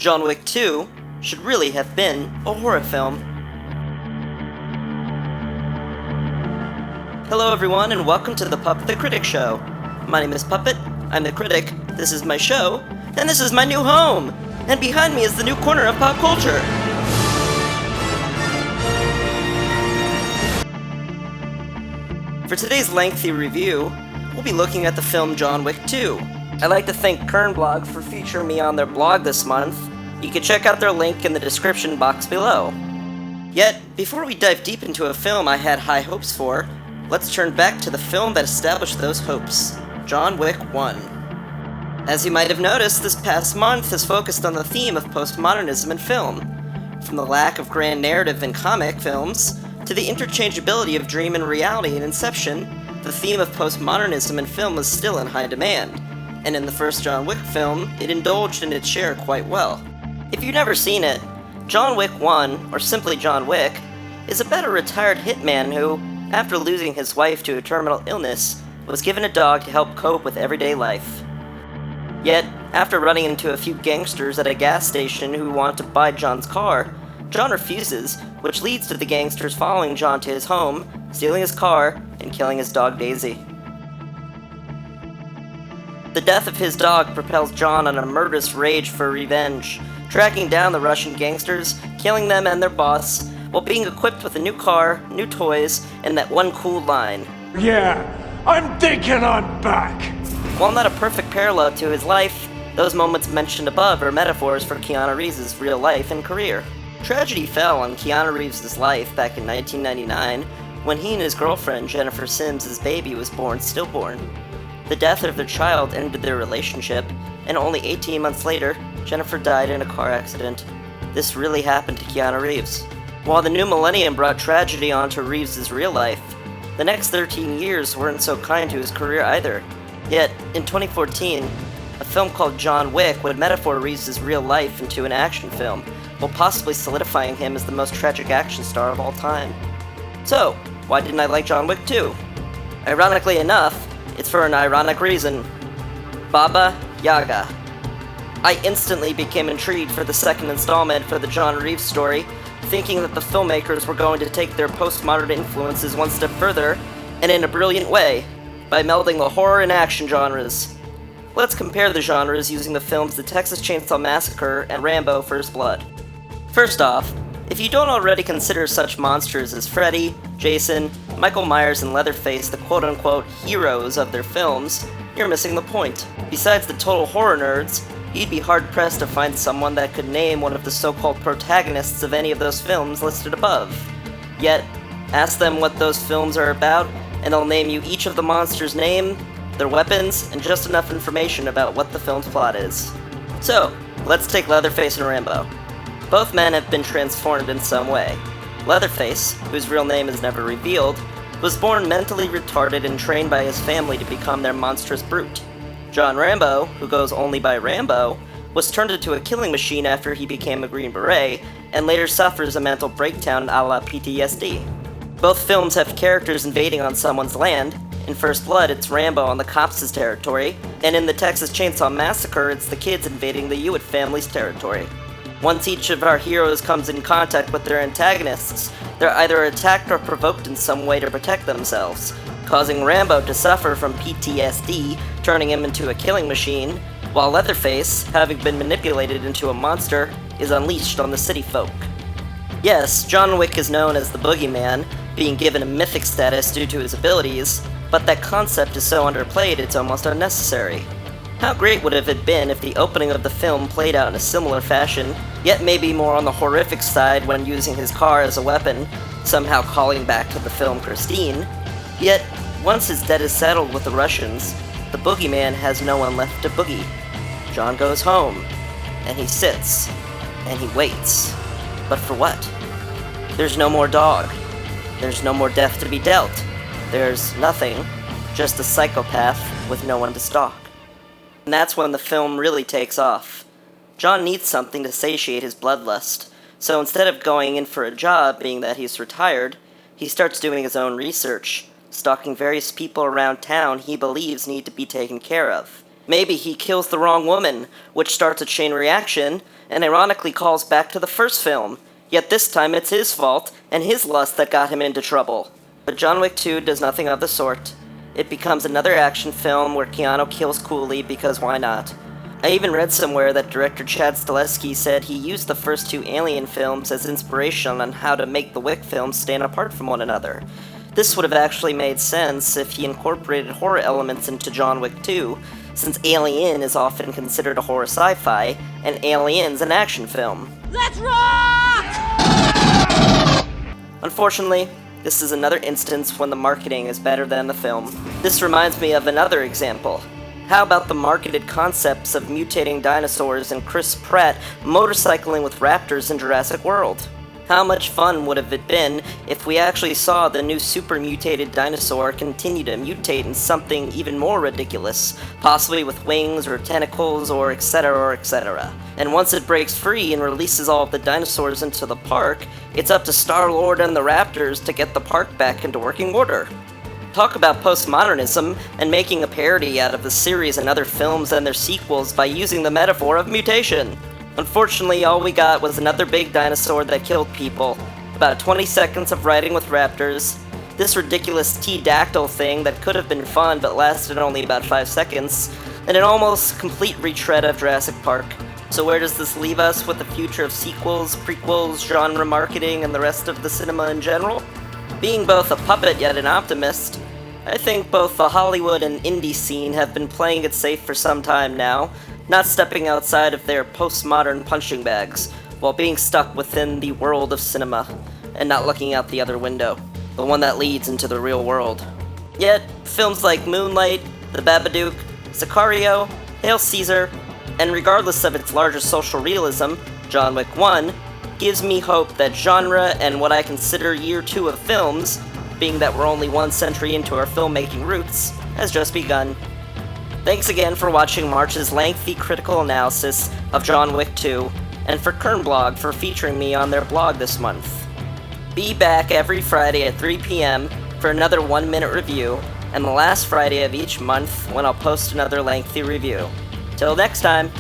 John Wick 2 should really have been a horror film. Hello everyone and welcome to the Puppet the Critic Show. My name is Puppet, I'm the Critic, this is my show, and this is my new home! And behind me is the new corner of pop culture. For today's lengthy review, we'll be looking at the film John Wick 2. I'd like to thank Kernblog for featuring me on their blog this month. You can check out their link in the description box below. Yet, before we dive deep into a film I had high hopes for, let's turn back to the film that established those hopes, John Wick 1. As you might have noticed, this past month has focused on the theme of postmodernism in film. From the lack of grand narrative in comic films, to the interchangeability of dream and reality in Inception, the theme of postmodernism in film is still in high demand, and in the first John Wick film, it indulged in its share quite well. If you've never seen it, John Wick 1, or simply John Wick, is about a retired hitman who, after losing his wife to a terminal illness, was given a dog to help cope with everyday life. Yet, after running into a few gangsters at a gas station who want to buy John's car, John refuses, which leads to the gangsters following John to his home, stealing his car, and killing his dog Daisy. The death of his dog propels John on a murderous rage for revenge, tracking down the Russian gangsters, killing them and their boss, while being equipped with a new car, new toys, and that one cool line. Yeah, I'm thinking I'm back! While not a perfect parallel to his life, those moments mentioned above are metaphors for Keanu Reeves' real life and career. Tragedy fell on Keanu Reeves' life back in 1999, when he and his girlfriend Jennifer Sims' baby was born stillborn. The death of their child ended their relationship, and only 18 months later, Jennifer died in a car accident. This really happened to Keanu Reeves. While the new millennium brought tragedy onto Reeves' real life, the next 13 years weren't so kind to his career either. Yet, in 2014, a film called John Wick would metaphor Reeves' real life into an action film, while possibly solidifying him as the most tragic action star of all time. So, why didn't I like John Wick 2? Ironically enough, it's for an ironic reason. Baba Yaga. I instantly became intrigued for the second installment for the John Reeves story, thinking that the filmmakers were going to take their postmodern influences one step further, and in a brilliant way, by melding the horror and action genres. Let's compare the genres using the films The Texas Chainsaw Massacre and Rambo: First Blood. First off, if you don't already consider such monsters as Freddy, Jason, Michael Myers, and Leatherface the quote-unquote heroes of their films, you're missing the point. Besides the total horror nerds, you'd be hard-pressed to find someone that could name one of the so-called protagonists of any of those films listed above. Yet, ask them what those films are about, and they'll name you each of the monsters' name, their weapons, and just enough information about what the film's plot is. So, let's take Leatherface and Rambo. Both men have been transformed in some way. Leatherface, whose real name is never revealed, was born mentally retarded and trained by his family to become their monstrous brute. John Rambo, who goes only by Rambo, was turned into a killing machine after he became a Green Beret, and later suffers a mental breakdown a la PTSD. Both films have characters invading on someone's land. In First Blood, it's Rambo on the cops' territory, and in the Texas Chainsaw Massacre, it's the kids invading the Hewitt family's territory. Once each of our heroes comes in contact with their antagonists, they're either attacked or provoked in some way to protect themselves, causing Rambo to suffer from PTSD, turning him into a killing machine, while Leatherface, having been manipulated into a monster, is unleashed on the city folk. Yes, John Wick is known as the Boogeyman, being given a mythic status due to his abilities, but that concept is so underplayed it's almost unnecessary. How great would it have been if the opening of the film played out in a similar fashion, yet maybe more on the horrific side when using his car as a weapon, somehow calling back to the film Christine. Yet, once his debt is settled with the Russians, the Boogeyman has no one left to boogie. John goes home, and he sits, and he waits. But for what? There's no more dog. There's no more death to be dealt. There's nothing, just a psychopath with no one to stalk. And that's when the film really takes off. John needs something to satiate his bloodlust, so instead of going in for a job, being that he's retired, he starts doing his own research, stalking various people around town he believes need to be taken care of. Maybe he kills the wrong woman, which starts a chain reaction, and ironically calls back to the first film, yet this time it's his fault, and his lust that got him into trouble. But John Wick 2 does nothing of the sort. It becomes another action film where Keanu kills coolly because why not? I even read somewhere that director Chad Stahelski said he used the first two Alien films as inspiration on how to make the Wick films stand apart from one another. This would have actually made sense if he incorporated horror elements into John Wick 2, since Alien is often considered a horror sci-fi, and Alien's an action film. Let's rock! Unfortunately, this is another instance when the marketing is better than the film. This reminds me of another example. How about the marketed concepts of mutating dinosaurs and Chris Pratt motorcycling with raptors in Jurassic World? How much fun would have it been if we actually saw the new super mutated dinosaur continue to mutate in something even more ridiculous, possibly with wings or tentacles or etc. And once it breaks free and releases all of the dinosaurs into the park, it's up to Star-Lord and the Raptors to get the park back into working order. Talk about postmodernism and making a parody out of the series and other films and their sequels by using the metaphor of mutation. Unfortunately, all we got was another big dinosaur that killed people, about 20 seconds of riding with raptors, this ridiculous T-dactyl thing that could have been fun but lasted only about 5 seconds, and an almost complete retread of Jurassic Park. So where does this leave us with the future of sequels, prequels, genre marketing, and the rest of the cinema in general? Being both a puppet yet an optimist, I think both the Hollywood and indie scene have been playing it safe for some time now, not stepping outside of their postmodern punching bags, while being stuck within the world of cinema, and not looking out the other window, the one that leads into the real world. Yet, films like Moonlight, The Babadook, Sicario, Hail Caesar, and regardless of its larger social realism, John Wick 1, gives me hope that genre and what I consider year 2 of films, being that we're only 1 century into our filmmaking roots, has just begun. Thanks again for watching March's lengthy critical analysis of John Wick 2, and for Kernblog for featuring me on their blog this month. Be back every Friday at 3 p.m. for another 1-minute review, and the last Friday of each month when I'll post another lengthy review. Till next time!